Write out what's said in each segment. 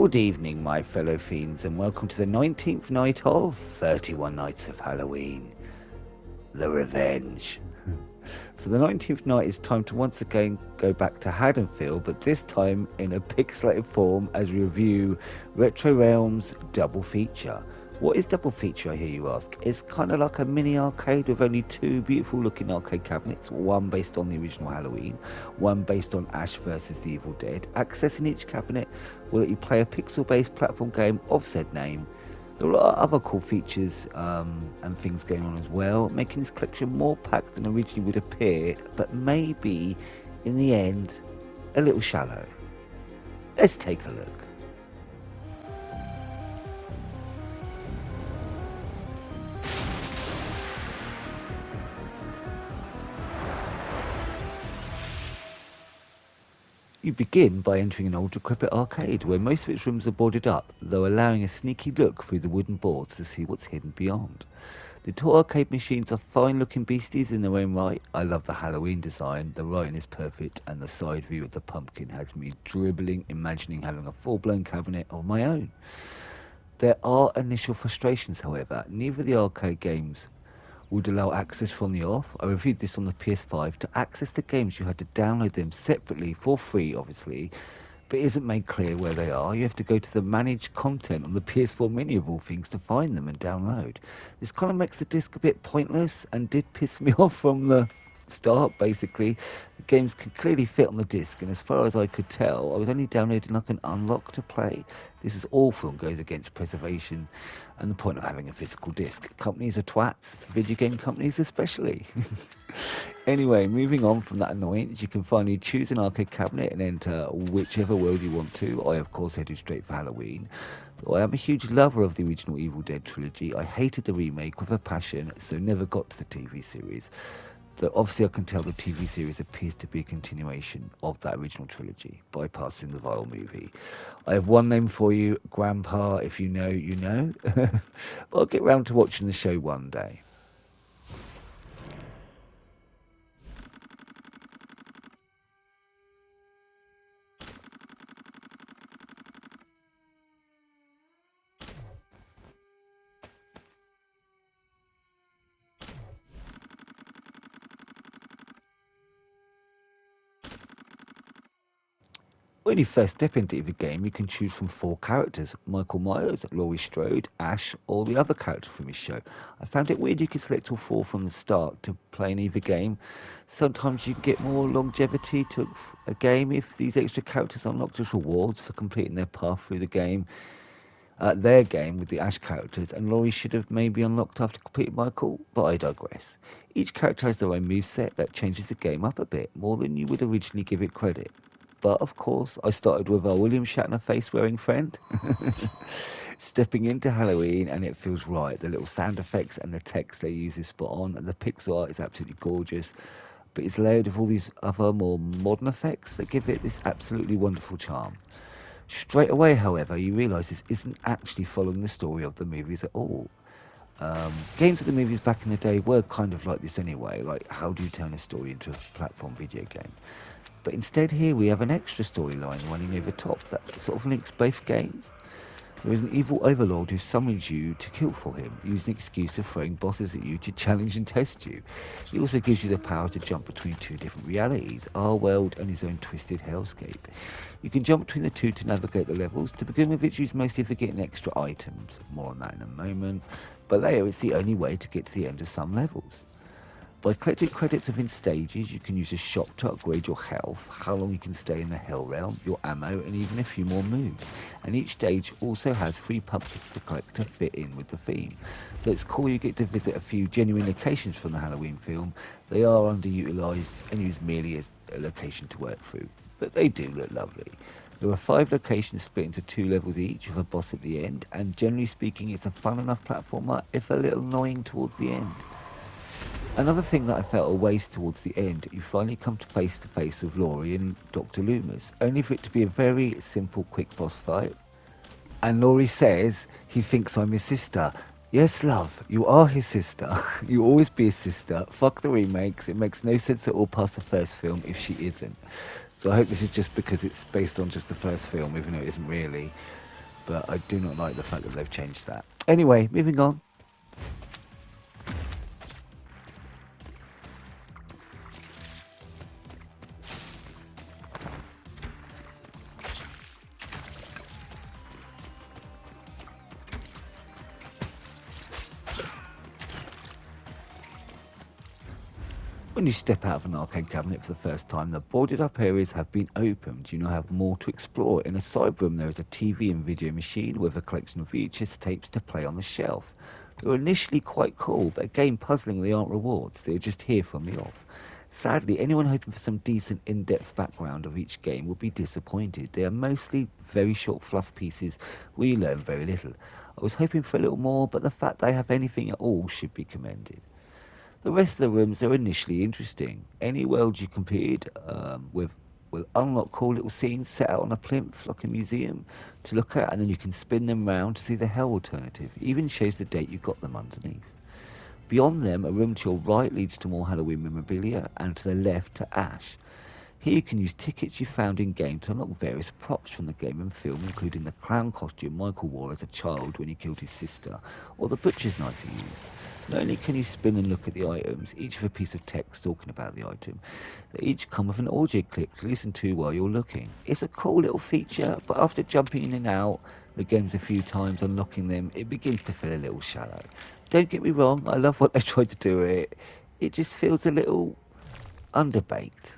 Good evening, my fellow fiends, and welcome to the 19th night of 31 Nights of Halloween. The Revenge. For the 19th night, it's time to once again go back to Haddonfield, but this time in a pixelated form as we review Retro Realms Double Feature. What is Double Feature, I hear you ask? It's kind of like a mini arcade with only two beautiful looking arcade cabinets, one based on the original Halloween, one based on Ash vs the Evil Dead. Accessing each cabinet will let you play a pixel based platform game of said name. There are other cool features and things going on as well, making this collection more packed than originally would appear, but maybe in the end a little shallow. Let's take a look. You begin by entering an old decrepit arcade where most of its rooms are boarded up, though allowing a sneaky look through the wooden boards to see what's hidden beyond. The two arcade machines are fine looking beasties in their own right. I love the Halloween design, the writing is perfect, and the side view of the pumpkin has me dribbling, imagining having a full blown cabinet of my own. There are initial frustrations, however. Neither of the arcade games would allow access from the off. I reviewed this on the PS5. To access the games, you had to download them separately for free, obviously, but it isn't made clear where they are. You have to go to the manage content on the PS4 menu of all things to find them and download. This kind of makes the disc a bit pointless and did piss me off from the start, basically. The games could clearly fit on the disc, and as far as I could tell, I was only downloading like an unlock to play. This is awful and goes against preservation and the point of having a physical disc. Companies are twats, video game companies especially. Anyway, moving on from that annoyance, you can finally choose an arcade cabinet and enter whichever world you want to. I, of course, headed straight for Halloween. Though I am a huge lover of the original Evil Dead trilogy, I hated the remake with a passion, so never got to the TV series. Though obviously I can tell the TV series appears to be a continuation of that original trilogy, bypassing the vile movie. I have one name for you, Grandpa. If you know, you know. But I'll get round to watching the show one day. When you first step into the game, you can choose from four characters: Michael Myers, Laurie Strode, Ash, or the other character from his show. I found it weird you could select all four from the start to play in either game. Sometimes you can get more longevity to a game if these extra characters unlock just rewards for completing their path through the game. Their game with the Ash characters, and Laurie should have maybe unlocked after completing Michael, but I digress. Each character has their own moveset that changes the game up a bit, more than you would originally give it credit. But of course, I started with our William Shatner face wearing friend. Stepping into Halloween, and it feels right. The little sound effects and the text they use is spot on, and the pixel art is absolutely gorgeous. But it's layered with all these other more modern effects that give it this absolutely wonderful charm. Straight away, however, you realise this isn't actually following the story of the movies at all. Games of the movies back in the day were kind of like this anyway, like how do you turn a story into a platform video game? But instead here we have an extra storyline running over top that sort of links both games. There is an evil overlord who summons you to kill for him, using the excuse of throwing bosses at you to challenge and test you. He also gives you the power to jump between two different realities, our world and his own twisted hellscape. You can jump between the two to navigate the levels. To begin with, it's used mostly for getting extra items. More on that in a moment. But later, it's the only way to get to the end of some levels. By collecting credits within stages, you can use a shop to upgrade your health, how long you can stay in the Hell Realm, your ammo, and even a few more moves. And each stage also has free pumpkins to collect to fit in with the theme. Though it's cool you get to visit a few genuine locations from the Halloween film, they are underutilised and used merely as a location to work through. But they do look lovely. There are 5 locations split into 2 levels each with a boss at the end, and generally speaking it's a fun enough platformer, if a little annoying towards the end. Another thing that I felt a waste towards the end, you finally come to face with Laurie and Dr. Loomis, only for it to be a very simple, quick boss fight. And Laurie says he thinks I'm his sister. Yes, love, you are his sister. You'll always be his sister. Fuck the remakes. It makes no sense at all past the first film if she isn't. So I hope this is just because it's based on just the first film, even though it isn't really. but I do not like the fact that they've changed that. Anyway, moving on. When you step out of an arcade cabinet for the first time, the boarded up areas have been opened. You now have more to explore. In a side room, there is a TV and video machine with a collection of VHS tapes to play on the shelf. They were initially quite cool, but again, puzzling, they aren't rewards. They're just here from the off. Sadly, anyone hoping for some decent in-depth background of each game will be disappointed. They are mostly very short fluff pieces where you learn very little. I was hoping for a little more, but the fact they have anything at all should be commended. The rest of the rooms are initially interesting. Any world you completed with will unlock cool little scenes set out on a plinth like a museum to look at, and then you can spin them round to see the hell alternative. It even shows the date you got them underneath. Beyond them, a room to your right leads to more Halloween memorabilia, and to the left to Ash. Here you can use tickets you found in game to unlock various props from the game and film, including the clown costume Michael wore as a child when he killed his sister, or the butcher's knife he used. Not only can you spin and look at the items, each with a piece of text talking about the item, they each come with an audio clip to listen to while you're looking. It's a cool little feature, but after jumping in and out the games a few times, unlocking them, it begins to feel a little shallow. Don't get me wrong, I love what they tried to do with it. It just feels a little underbaked.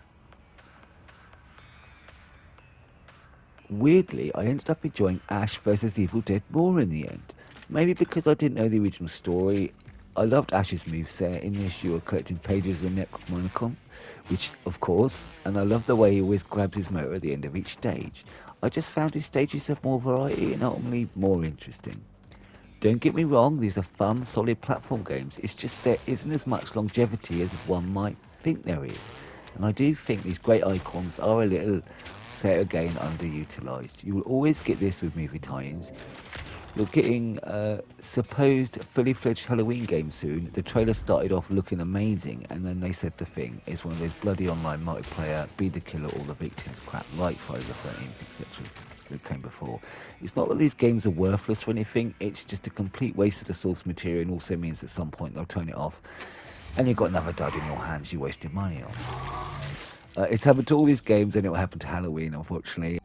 Weirdly, I ended up enjoying Ash vs Evil Dead more in the end. Maybe because I didn't know the original story. I loved Ash's moveset. In this, you are collecting pages of Necronomicon, which, of course, and I love the way he always grabs his motor at the end of each stage. I just found his stages have more variety and ultimately more interesting. Don't get me wrong, these are fun, solid platform games. It's just there isn't as much longevity as one might think there is. And I do think these great icons are a little, say it again, underutilised. You will always get this with movie tie-ins. You're getting a supposed fully fledged Halloween game soon. The trailer started off looking amazing, and then they said the thing is one of those bloody online multiplayer, be the killer or the victims crap, like Friday the 13th, etc. that came before. It's not that these games are worthless or anything, it's just a complete waste of the source material, and also means at some point they'll turn it off, and you've got another dud in your hands you wasted money on. It's happened to all these games, and it will happen to Halloween, unfortunately.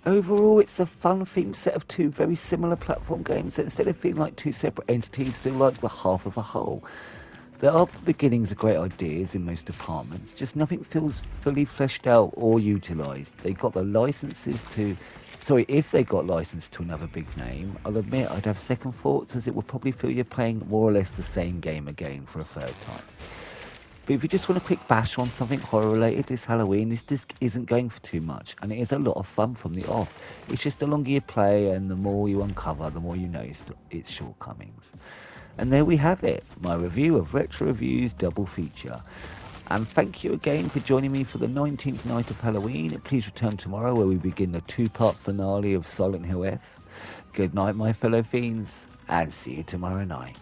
Overall, it's a fun themed set of two very similar platform games that, instead of feeling like two separate entities, feel like the half of a whole. There are beginnings of great ideas in most departments, just nothing feels fully fleshed out or utilised. They got the licenses to... if they got licensed to another big name, I'll admit I'd have second thoughts, as it would probably feel you're playing more or less the same game again for a third time. But if you just want a quick bash on something horror related this Halloween, this disc isn't going for too much, and it is a lot of fun from the off. It's just the longer you play and the more you uncover, the more you notice its shortcomings. And there we have it, my review of Retro Reviews Double Feature. And thank you again for joining me for the 19th night of Halloween. Please return tomorrow where we begin the two-part finale of Silent Hill F. Good night, my fellow fiends, and see you tomorrow night.